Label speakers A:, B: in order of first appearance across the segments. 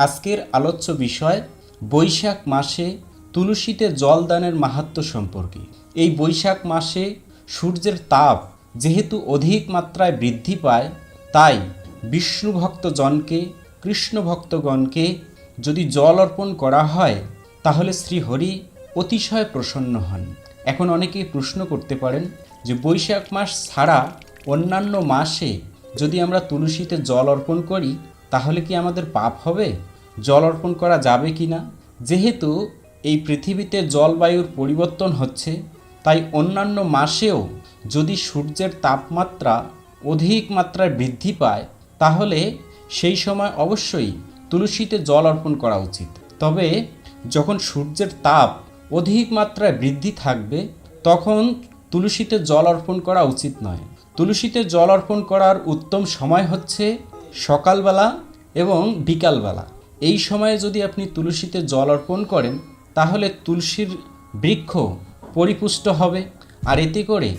A: আজকের আলোচ্য বিষয় বৈশাখ মাসে তুলসীতে জল দানের মাহাত্ম্য সম্পর্কে। এই বৈশাখ মাসে সূর্যের তাপ যেহেতু অধিক মাত্রায় বৃদ্ধি পায়, তাই বিষ্ণু ভক্তজনকে, কৃষ্ণ ভক্তগণকে যদি জল অর্পণ করা হয় তাহলে শ্রীহরি অতিশয় প্রসন্ন হন। এখন অনেকেই প্রশ্ন করতে পারেন যে বৈশাখ মাস ছাড়া অন্যান্য মাসে যদি আমরা তুলসীতে জল অর্পণ করি তাহলে কি আমাদের পাপ হবে? জল অর্পণ করা যাবে কি না? যেহেতু এই পৃথিবীতে জলবায়ুর পরিবর্তন হচ্ছে, তাই অন্যান্য মাসেও যদি সূর্যের তাপমাত্রা অধিক মাত্রায় বৃদ্ধি পায় তাহলে সেই সময় অবশ্যই তুলসীতে জল অর্পণ করা উচিত। তবে যখন সূর্যের তাপ অধিক মাত্রায় বৃদ্ধি থাকবে তখন তুলসীতে জল অর্পণ করা উচিত নয়। তুলসীতে জল অর্পণ করার উত্তম সময় হচ্ছে সকালবেলা এবং বিকালবেলা। এই সময়ে যদি আপনি তুলসীতে জল অর্পণ করেন তাহলে তুলসীর বৃক্ষ পরিপুষ্ট হবে, আর এতে করে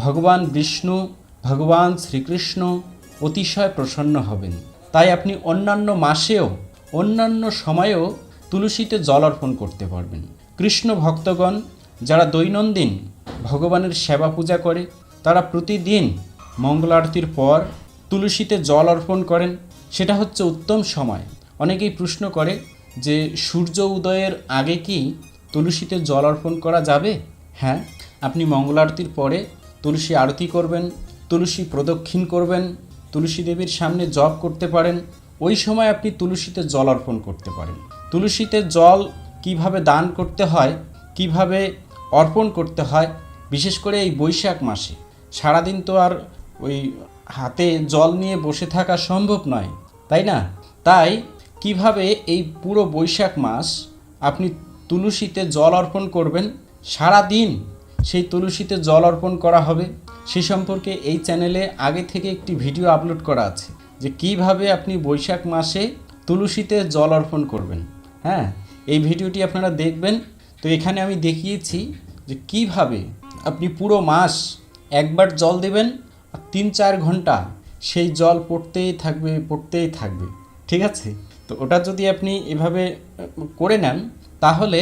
A: ভগবান বিষ্ণু, ভগবান শ্রীকৃষ্ণ অতিশয় প্রসন্ন হবেন। তাই আপনি অন্যান্য মাসেও, অন্যান্য সময়েও তুলসীতে জল অর্পণ করতে পারবেন। কৃষ্ণ ভক্তগণ যারা দৈনন্দিন ভগবানের সেবা পূজা করে তারা প্রতিদিন মঙ্গল আরতির পর তুলসীতে জল অর্পণ করেন, সেটা হচ্ছে উত্তম সময়। অনেকেই প্রশ্ন করে যে সূর্য উদয়ের আগে কি তুলসীতে জল অর্পণ করা যাবে? হ্যাঁ, আপনি মঙ্গল আরতির পরে তুলসী আরতি করবেন, তুলসী প্রদক্ষিণ করবেন, তুলসী দেবীর সামনে জপ করতে পারেন। ওই সময় আপনি তুলসীতে জল অর্পণ করতে পারেন। তুলসীতে জল কিভাবে দান করতে হয়, কিভাবে অর্পণ করতে হয়, বিশেষ করে এই বৈশাখ মাসে সারাদিন তো আর ওই হাতে জল নিয়ে বসে থাকা সম্ভব নয়, তাই না? তাই কিভাবে এই পুরো বৈশাখ মাস আপনি তুলসীতে জল অর্পণ করবেন, সারা দিন সেই তুলসীতে জল অর্পণ করা হবে, সে সম্পর্কে এই চ্যানেলে আগে থেকে একটি ভিডিও আপলোড করা আছে যে কিভাবে আপনি বৈশাখ মাসে তুলসীতে জল অর্পণ করবেন। হ্যাঁ, এই ভিডিওটি আপনারা দেখবেন। তো এখানে আমি দেখিয়েছি যে কিভাবে আপনি পুরো মাস একবার জল দেবেন আর 3-4 ঘন্টা সেই জল পড়তেই থাকবে। ঠিক আছে? তো ওটা যদি আপনি এভাবে করে নেন তাহলে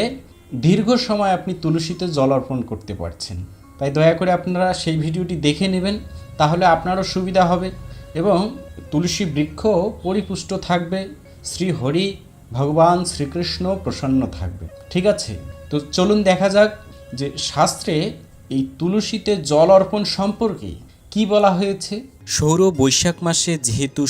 A: দীর্ঘ সময় আপনি তুলসীতে জল অর্পণ করতে পারছেন। তাই দয়া করে আপনারা সেই ভিডিওটি দেখে নেবেন, তাহলে আপনারও সুবিধা হবে এবং তুলসী বৃক্ষ পরিপুষ্ট থাকবে, শ্রীহরি ভগবান শ্রীকৃষ্ণ প্রসন্ন থাকবে। ঠিক আছে? তো চলুন দেখা যাক যে শাস্ত্রে এই তুলসীতে জল অর্পণ সম্পর্কে কি বলা হয়েছে। সৌর বৈশাখ মাসে যেহেতু